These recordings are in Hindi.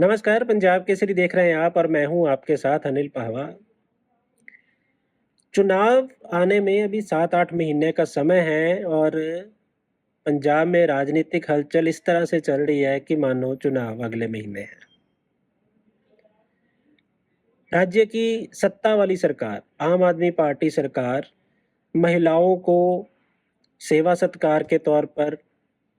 नमस्कार, पंजाब केसरी देख रहे हैं आप और मैं हूं आपके साथ अनिल पहवा। चुनाव आने में अभी 7-8 महीने का समय है और पंजाब में राजनीतिक हलचल इस तरह से चल रही है कि मानो चुनाव अगले महीने है। राज्य की सत्ता वाली सरकार, आम आदमी पार्टी सरकार, महिलाओं को सेवा सत्कार के तौर पर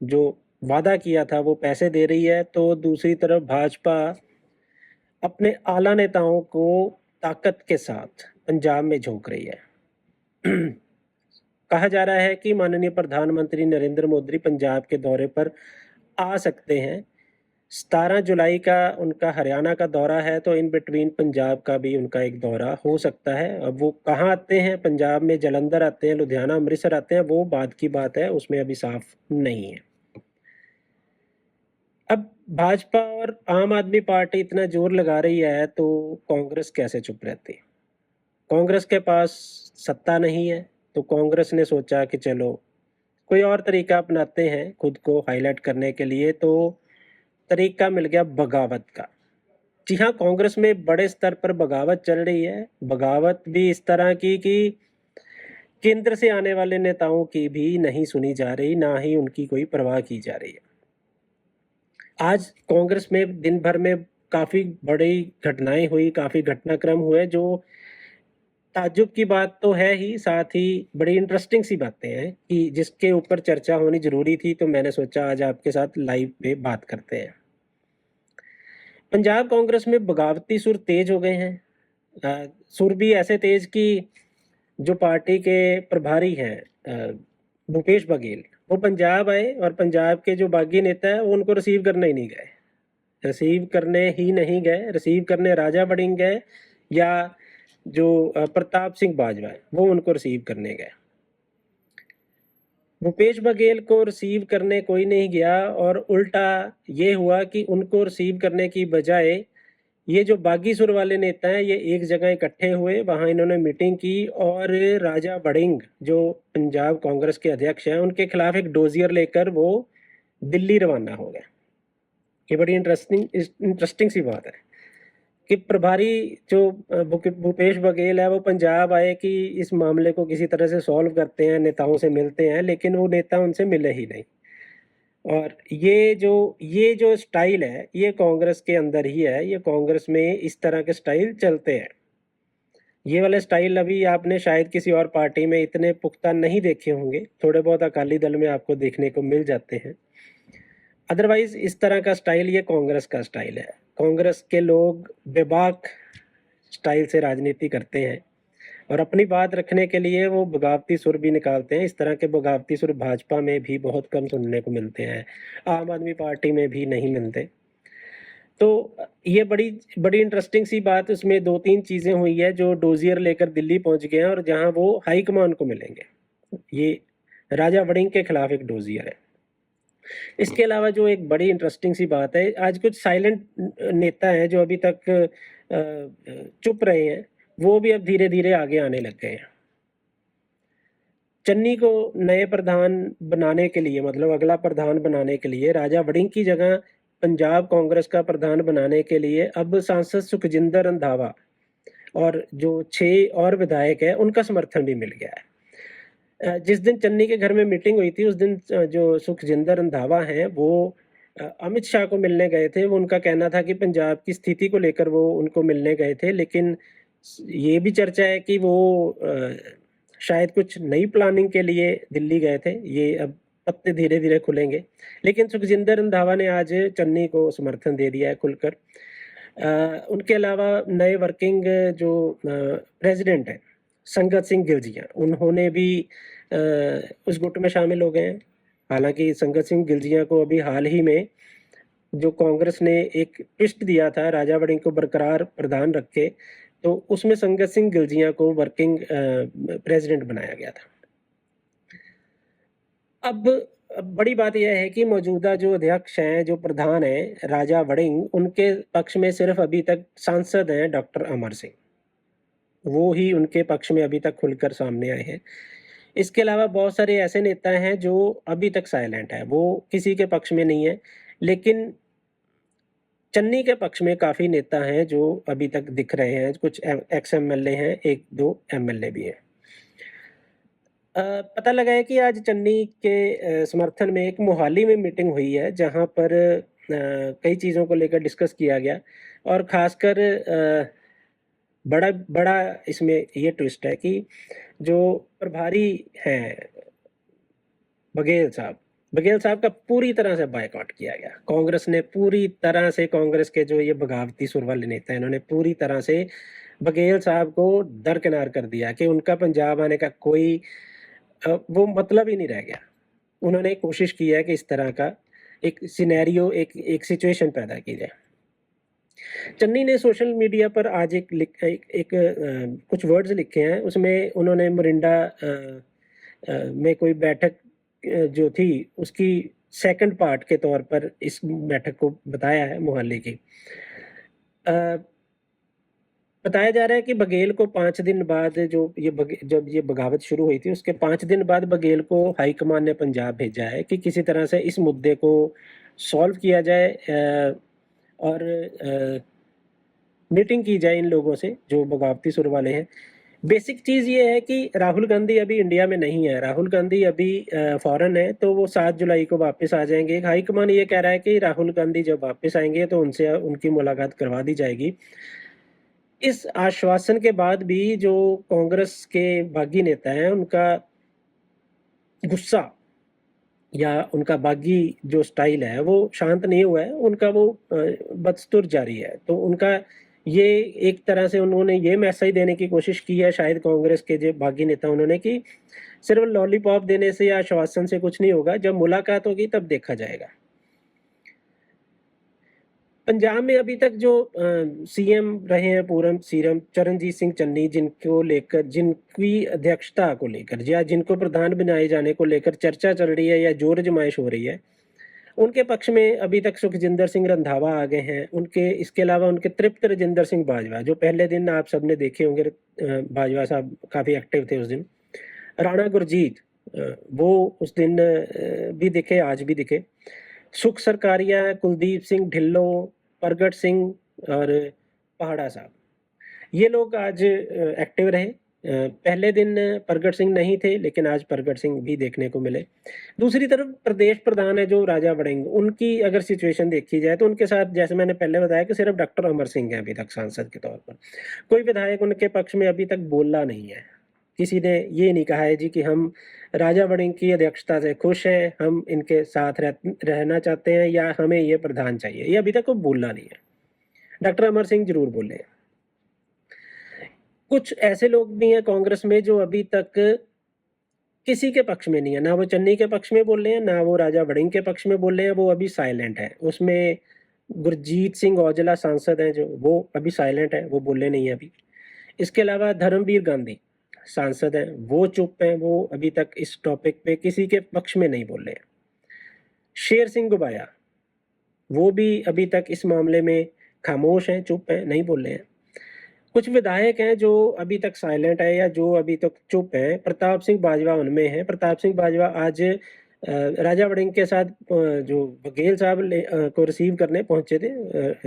जो वादा किया था वो पैसे दे रही है, तो दूसरी तरफ भाजपा अपने आला नेताओं को ताकत के साथ पंजाब में झोंक रही है। कहा जा रहा है कि माननीय प्रधानमंत्री नरेंद्र मोदी पंजाब के दौरे पर आ सकते हैं। 17 जुलाई का उनका हरियाणा का दौरा है, तो इन बिटवीन पंजाब का भी उनका एक दौरा हो सकता है। अब वो कहाँ आते हैं, पंजाब में जालंधर आते हैं, लुधियाना, अमृतसर आते हैं, वो बाद की बात है, उसमें अभी साफ नहीं है। अब भाजपा और आम आदमी पार्टी इतना जोर लगा रही है, तो कांग्रेस कैसे चुप रहती है? कांग्रेस के पास सत्ता नहीं है, तो कांग्रेस ने सोचा कि चलो कोई और तरीका अपनाते हैं खुद को हाईलाइट करने के लिए। तो तरीका मिल गया बगावत का। जी हाँ, कांग्रेस में बड़े स्तर पर बगावत चल रही है। बगावत भी इस तरह की कि केंद्र से आने वाले नेताओं की भी नहीं सुनी जा रही, ना ही उनकी कोई परवाह की जा रही है। आज कांग्रेस में दिन भर में काफी बड़ी घटनाएं हुई, काफी घटनाक्रम हुए, जो ताज्जुब की बात तो है ही, साथ ही बड़ी इंटरेस्टिंग सी बातें हैं कि जिसके ऊपर चर्चा होनी जरूरी थी, तो मैंने सोचा आज आपके साथ लाइव पे बात करते हैं। पंजाब कांग्रेस में बगावती सुर तेज हो गए हैं। सुर भी ऐसे तेज कि जो पार्टी के प्रभारी हैं, भूपेश बघेल, वो पंजाब आए और पंजाब के जो बागी नेता है वो उनको रिसीव करने ही नहीं गए। रिसीव करने ही नहीं गए, रिसीव करने राजा वड़िंग गए, या जो प्रताप सिंह बाजवा है वो उनको रिसीव करने गए। भूपेश बघेल को रिसीव करने कोई नहीं गया, और उल्टा ये हुआ कि उनको रिसीव करने की बजाय ये जो बागी सुर वाले नेता हैं ये एक जगह इकट्ठे हुए, वहां इन्होंने मीटिंग की और राजा वड़िंग जो पंजाब कांग्रेस के अध्यक्ष हैं उनके खिलाफ एक डोजियर लेकर वो दिल्ली रवाना हो गए। ये बड़ी इंटरेस्टिंग सी बात है कि प्रभारी जो भूपेश बघेल है वो पंजाब आए कि इस मामले को किसी तरह से सॉल्व करते हैं, नेताओं से मिलते हैं, लेकिन वो नेता उनसे मिले ही नहीं। और ये जो स्टाइल है ये कांग्रेस के अंदर ही है, ये कांग्रेस में इस तरह के स्टाइल चलते हैं। ये वाले स्टाइल अभी आपने शायद किसी और पार्टी में इतने पुख्ता नहीं देखे होंगे, थोड़े बहुत अकाली दल में आपको देखने को मिल जाते हैं। अदरवाइज इस तरह का स्टाइल ये कांग्रेस का स्टाइल है। कांग्रेस के लोग बेबाक स्टाइल से राजनीति करते हैं और अपनी बात रखने के लिए वो बगावती सुर भी निकालते हैं। इस तरह के बगावती सुर भाजपा में भी बहुत कम सुनने को मिलते हैं, आम आदमी पार्टी में भी नहीं मिलते। तो ये बड़ी बड़ी इंटरेस्टिंग सी बात, उसमें 2-3 चीजें हुई है जो डोजियर लेकर दिल्ली पहुंच गए हैं और जहां वो हाईकमान को मिलेंगे। ये राजा वड़िंग के खिलाफ एक डोजियर है। इसके अलावा जो एक बड़ी इंटरेस्टिंग सी बात है, आज कुछ साइलेंट नेता हैं जो अभी तक चुप रहे हैं, वो भी अब धीरे धीरे आगे आने लग गए हैं। चन्नी को नए प्रधान बनाने के लिए, मतलब अगला प्रधान बनाने के लिए, राजा वड़िंग की जगह पंजाब कांग्रेस का प्रधान बनाने के लिए अब सांसद सुखजिंदर रंधावा और जो 6 और विधायक है उनका समर्थन भी मिल गया है। जिस दिन चन्नी के घर में मीटिंग हुई थी उस दिन जो सुखजिंदर रंधावा हैं वो अमित शाह को मिलने गए थे। वो उनका कहना था कि पंजाब की स्थिति को लेकर वो उनको मिलने गए थे, लेकिन ये भी चर्चा है कि वो शायद कुछ नई प्लानिंग के लिए दिल्ली गए थे। ये अब पत्ते धीरे धीरे खुलेंगे, लेकिन सुखजिंदर रंधावा ने आज चन्नी को समर्थन दे दिया है खुलकर। उनके अलावा नए वर्किंग जो प्रेसिडेंट है संगत सिंह गिलजिया, उन्होंने भी उस गुट में शामिल हो गए हैं। हालांकि संगत सिंह गिलजिया को अभी हाल ही में जो कांग्रेस ने एक ट्विस्ट दिया था राजा वड़िंग को बरकरार प्रधान रख के, तो उसमें संगत सिंह गिलजिया को वर्किंग प्रेसिडेंट बनाया गया था। अब बड़ी बात यह है कि मौजूदा जो अध्यक्ष हैं, जो प्रधान हैं राजा वड़िंग, उनके पक्ष में सिर्फ अभी तक सांसद हैं डॉक्टर अमर सिंह, वो ही उनके पक्ष में अभी तक खुलकर सामने आए हैं। इसके अलावा बहुत सारे ऐसे नेता हैं जो अभी तक साइलेंट है, वो किसी के पक्ष में नहीं है। लेकिन चन्नी के पक्ष में काफ़ी नेता हैं जो अभी तक दिख रहे हैं, कुछ एक्स एमएलए हैं, 1-2 एमएलए भी हैं। पता लगा है कि आज चन्नी के समर्थन में एक मोहाली में मीटिंग हुई है, जहाँ पर कई चीज़ों को लेकर डिस्कस किया गया और ख़ासकर बड़ा बड़ा इसमें ये ट्विस्ट है कि जो प्रभारी हैं बघेल साहब का पूरी तरह से बायकॉट किया गया। कांग्रेस ने पूरी तरह से, कांग्रेस के जो ये बगावती सुर वाले नेता हैं, इन्होंने पूरी तरह से बघेल साहब को दरकिनार कर दिया कि उनका पंजाब आने का कोई वो मतलब ही नहीं रह गया। उन्होंने कोशिश की है कि इस तरह का एक सिनेरियो, एक सिचुएशन पैदा की जाए। चन्नी ने सोशल मीडिया पर आज कुछ वर्ड्स लिखे हैं, उसमें उन्होंने मोरिंडा में कोई बैठक जो थी उसकी सेकंड पार्ट के तौर पर इस बैठक को बताया है मोहाली की। बताया जा रहा है कि बघेल को 5 दिन बाद जब ये बगावत शुरू हुई थी, उसके 5 दिन बाद बघेल को हाईकमान ने पंजाब भेजा है कि किसी तरह से इस मुद्दे को सॉल्व किया जाए और मीटिंग की जाए इन लोगों से जो बगावती सुर वाले हैं। बेसिक चीज़ ये है कि राहुल गांधी अभी इंडिया में नहीं है, राहुल गांधी अभी फॉरेन है, तो वो 7 जुलाई को वापस आ जाएंगे। हाईकमान ये कह रहा है कि राहुल गांधी जब वापस आएंगे तो उनसे उनकी मुलाकात करवा दी जाएगी। इस आश्वासन के बाद भी जो कांग्रेस के बागी नेता हैं, उनका गुस्सा या उनका बागी जो स्टाइल है वो शांत नहीं हुआ है, उनका वो बदस्तूर जारी है। तो उनका ये एक तरह से उन्होंने ये मैसेज देने की कोशिश की है शायद कांग्रेस के जो बागी नेता उन्होंने, कि सिर्फ लॉलीपॉप देने से या आश्वासन से कुछ नहीं होगा, जब मुलाकात होगी तब देखा जाएगा। पंजाब में अभी तक जो सीएम रहे हैं पूर्व सीएम चरणजीत सिंह चन्नी, जिनको लेकर, जिनकी अध्यक्षता को लेकर या जिनको प्रधान बनाए जाने को लेकर चर्चा चल रही है या जोर आजमाइश हो रही है, उनके पक्ष में अभी तक सुखजिंदर सिंह रंधावा आ गए हैं। उनके इसके अलावा उनके तृप्त राजेंद्र सिंह बाजवा, जो पहले दिन आप सबने देखे होंगे, बाजवा साहब काफ़ी एक्टिव थे उस दिन। राणा गुरजीत, वो उस दिन भी दिखे, आज भी दिखे। सुख सरकारिया, कुलदीप सिंह ढिल्लों, प्रगट सिंह और पहाड़ा साहब, ये लोग आज एक्टिव रहे। पहले दिन प्रगट सिंह नहीं थे, लेकिन आज प्रगट सिंह भी देखने को मिले। दूसरी तरफ प्रदेश प्रधान है जो राजा वड़िंग, उनकी अगर सिचुएशन देखी जाए तो उनके साथ, जैसे मैंने पहले बताया, कि सिर्फ डॉक्टर अमर सिंह है अभी तक सांसद के तौर पर। कोई विधायक उनके पक्ष में अभी तक बोला नहीं है। किसी ने ये नहीं कहा है जी कि हम राजा वड़िंग की अध्यक्षता से खुश हैं, हम इनके साथ रहना चाहते हैं या हमें ये प्रधान चाहिए, ये अभी तक कोई बोला नहीं है। डॉक्टर अमर सिंह जरूर बोले हैं। कुछ ऐसे लोग भी हैं कांग्रेस में जो अभी तक किसी के पक्ष में नहीं है, ना वो चन्नी के पक्ष में बोल रहे हैं, ना वो राजा वड़िंग के पक्ष में बोल रहे हैं, वो अभी साइलेंट है। उसमें गुरजीत सिंह औजला सांसद हैं जो, वो अभी साइलेंट है, वो बोले नहीं है अभी। इसके अलावा धर्मवीर गांधी सांसद हैं, वो चुप हैं, वो अभी तक इस टॉपिक पे किसी के पक्ष में नहीं बोल रहे हैं। शेर सिंह गुबाया, वो भी अभी तक इस मामले में खामोश हैं, चुप हैं, नहीं बोल रहे हैं। कुछ विधायक हैं जो अभी तक साइलेंट है या जो अभी तक चुप हैं। प्रताप सिंह बाजवा उनमें है। प्रताप सिंह बाजवा आज राजा वड़िंग के साथ जो बघेल साहब को रिसीव करने पहुंचे थे,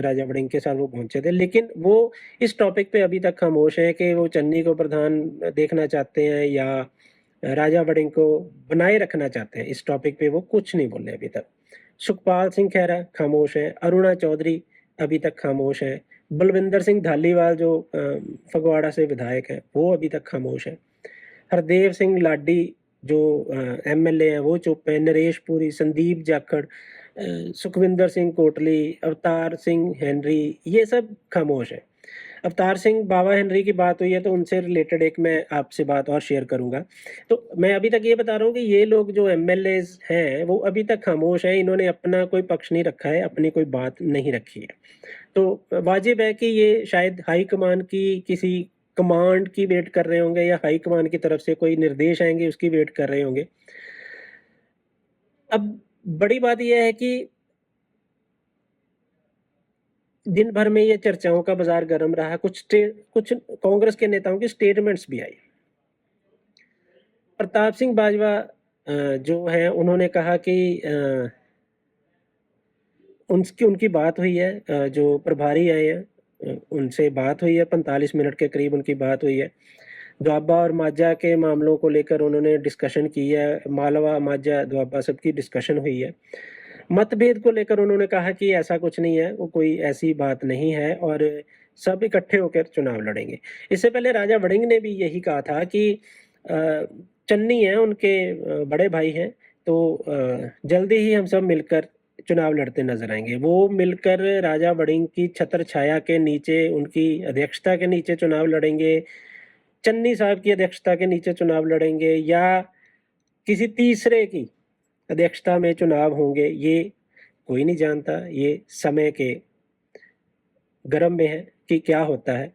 राजा वड़िंग के साथ वो पहुंचे थे, लेकिन वो इस टॉपिक पे अभी तक खामोश है कि वो चन्नी को प्रधान देखना चाहते हैं या राजा वड़िंग को बनाए रखना चाहते हैं। इस टॉपिक पे वो कुछ नहीं बोले अभी तक। सुखपाल सिंह खैरा खामोश है। अरुणा चौधरी अभी तक खामोश है। बलविंदर सिंह धालीवाल जो फगवाड़ा से विधायक है, वो अभी तक खामोश है। हरदेव सिंह लाडी जो एमएलए हैं, वो चुप है। नरेश पुरी, संदीप जाखड़, सुखविंदर सिंह कोटली, अवतार सिंह हेनरी, ये सब खामोश है। अवतार सिंह बाबा हेनरी की बात हुई है तो उनसे रिलेटेड एक मैं आपसे बात और शेयर करूंगा। तो मैं अभी तक ये बता रहा हूँ कि ये लोग जो एमएलए हैं वो अभी तक खामोश हैं, इन्होंने अपना कोई पक्ष नहीं रखा है, अपनी कोई बात नहीं रखी है। तो वाजिब है कि ये शायद हाई कमान की किसी कमांड की वेट कर रहे होंगे या हाई कमान की तरफ से कोई निर्देश आएंगे उसकी वेट कर रहे होंगे। अब बड़ी बात यह है कि दिन भर में ये चर्चाओं का बाजार गर्म रहा। कुछ कांग्रेस के नेताओं की स्टेटमेंट्स भी आई। प्रताप सिंह बाजवा जो है, उन्होंने कहा कि उनकी बात हुई है, जो प्रभारी आए हैं उनसे बात हुई है, 45 मिनट के करीब उनकी बात हुई है। दोआबा और माझा के मामलों को लेकर उन्होंने डिस्कशन की है, मालवा, माझा, दोआबा सबकी डिस्कशन हुई है। मतभेद को लेकर उन्होंने कहा कि ऐसा कुछ नहीं है, वो कोई ऐसी बात नहीं है और सब इकट्ठे होकर चुनाव लड़ेंगे। इससे पहले राजा वड़िंग ने भी यही कहा था कि चन्नी हैं उनके बड़े भाई हैं, तो जल्दी ही हम सब मिलकर चुनाव लड़ते नजर आएंगे। वो मिलकर राजा वड़िंग की छत्र छाया के नीचे, उनकी अध्यक्षता के नीचे चुनाव लड़ेंगे, चन्नी साहब की अध्यक्षता के नीचे चुनाव लड़ेंगे या किसी तीसरे की अध्यक्षता में चुनाव होंगे, ये कोई नहीं जानता। ये समय के गर्म में है कि क्या होता है।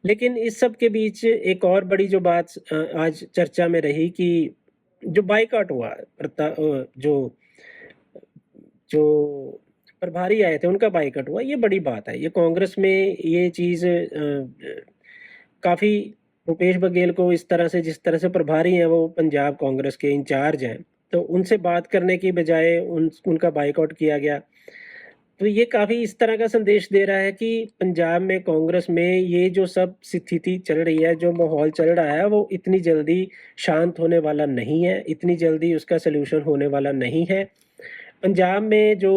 लेकिन इस सब के बीच एक और बड़ी जो बात आज चर्चा में रही कि जो बाइकआउट हुआ, जो जो प्रभारी आए थे उनका बाइकआउट हुआ, ये बड़ी बात है। ये कांग्रेस में ये चीज़ काफ़ी, भूपेश बघेल को इस तरह से, जिस तरह से प्रभारी हैं वो पंजाब कांग्रेस के इंचार्ज हैं, तो उनसे बात करने की बजाय उनका बाइकआउट किया गया। तो ये काफ़ी इस तरह का संदेश दे रहा है कि पंजाब में कांग्रेस में ये जो सब स्थिति चल रही है, जो माहौल चल रहा है, वो इतनी जल्दी शांत होने वाला नहीं है, इतनी जल्दी उसका सलूशन होने वाला नहीं है। पंजाब में जो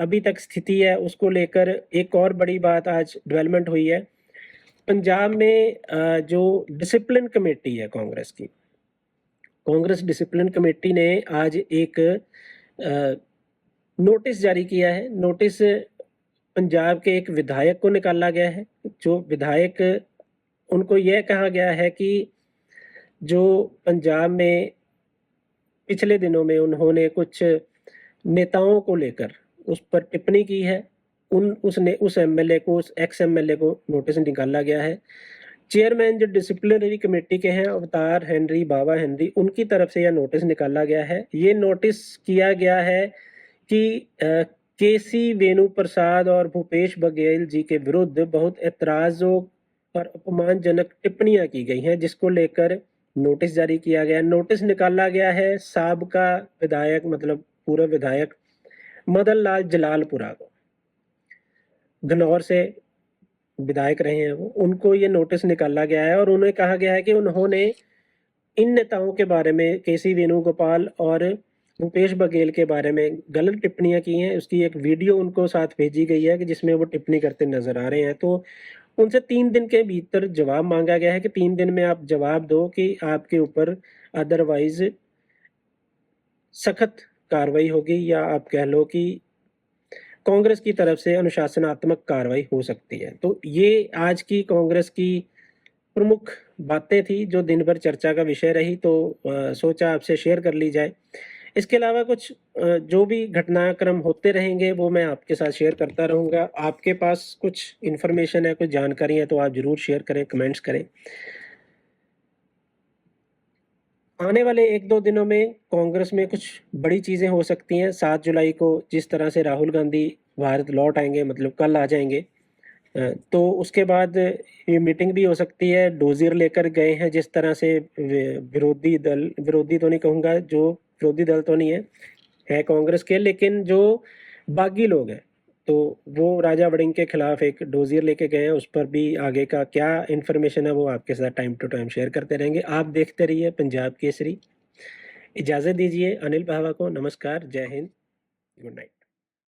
अभी तक स्थिति है उसको लेकर एक और बड़ी बात आज डेवलपमेंट हुई है। पंजाब में जो डिसिप्लिन कमेटी है कांग्रेस की, कांग्रेस डिसिप्लिन कमेटी ने आज एक नोटिस जारी किया है। नोटिस पंजाब के एक विधायक को निकाला गया है। जो विधायक, उनको यह कहा गया है कि जो पंजाब में पिछले दिनों में उन्होंने कुछ नेताओं को लेकर उस पर टिप्पणी की है, उस एमएलए को, उस एक्स एमएलए को नोटिस निकाला गया है। चेयरमैन जो डिसिप्लिनरी कमेटी के हैं, अवतार हेनरी, बाबा हेनरी, उनकी तरफ से यह नोटिस निकाला गया है। ये नोटिस किया गया है कि केसी वेणु प्रसाद और भूपेश बघेल जी के विरुद्ध बहुत ऐतराजों और अपमानजनक टिप्पणियां की गई हैं, जिसको लेकर नोटिस जारी किया गया। नोटिस निकाला गया है साबका विधायक, मतलब पूर्व विधायक मदन लाल जलालपुरा को, घनौर से विधायक रहे हैं वो, उनको ये नोटिस निकाला गया है और उन्हें कहा गया है कि उन्होंने इन नेताओं के बारे में, केसी वेणुगोपाल और भूपेश बघेल के बारे में गलत टिप्पणियां की हैं। उसकी एक वीडियो उनको साथ भेजी गई है कि जिसमें वो टिप्पणी करते नजर आ रहे हैं। तो उनसे 3 दिन के भीतर जवाब मांगा गया है कि 3 दिन में आप जवाब दो कि आपके ऊपर अदरवाइज सख्त कार्रवाई होगी, या आप कह लो कि कांग्रेस की तरफ से अनुशासनात्मक कार्रवाई हो सकती है। तो ये आज की कांग्रेस की प्रमुख बातें थी जो दिन भर चर्चा का विषय रही, तो सोचा आपसे शेयर कर ली जाए। इसके अलावा कुछ जो भी घटनाक्रम होते रहेंगे वो मैं आपके साथ शेयर करता रहूँगा। आपके पास कुछ इन्फॉर्मेशन है, कुछ जानकारी है, तो आप ज़रूर शेयर करें, कमेंट्स करें। आने वाले 1-2 दिनों में कांग्रेस में कुछ बड़ी चीज़ें हो सकती हैं। 7 जुलाई को जिस तरह से राहुल गांधी भारत लौट आएंगे, मतलब कल आ जाएंगे, तो उसके बाद ये मीटिंग भी हो सकती है। डोजियर लेकर गए हैं जिस तरह से विरोधी तो नहीं कहूँगा, जो विरोधी दल तो नहीं है कांग्रेस के, लेकिन जो बागी लोग हैं, तो वो राजा वड़िंग के खिलाफ एक डोजियर लेके गए हैं। उस पर भी आगे का क्या इन्फॉर्मेशन है वो आपके साथ टाइम टू टाइम शेयर करते रहेंगे। आप देखते रहिए पंजाब केसरी। इजाज़त दीजिए अनिल बाहवा को। नमस्कार, जय हिंद, गुड नाइट।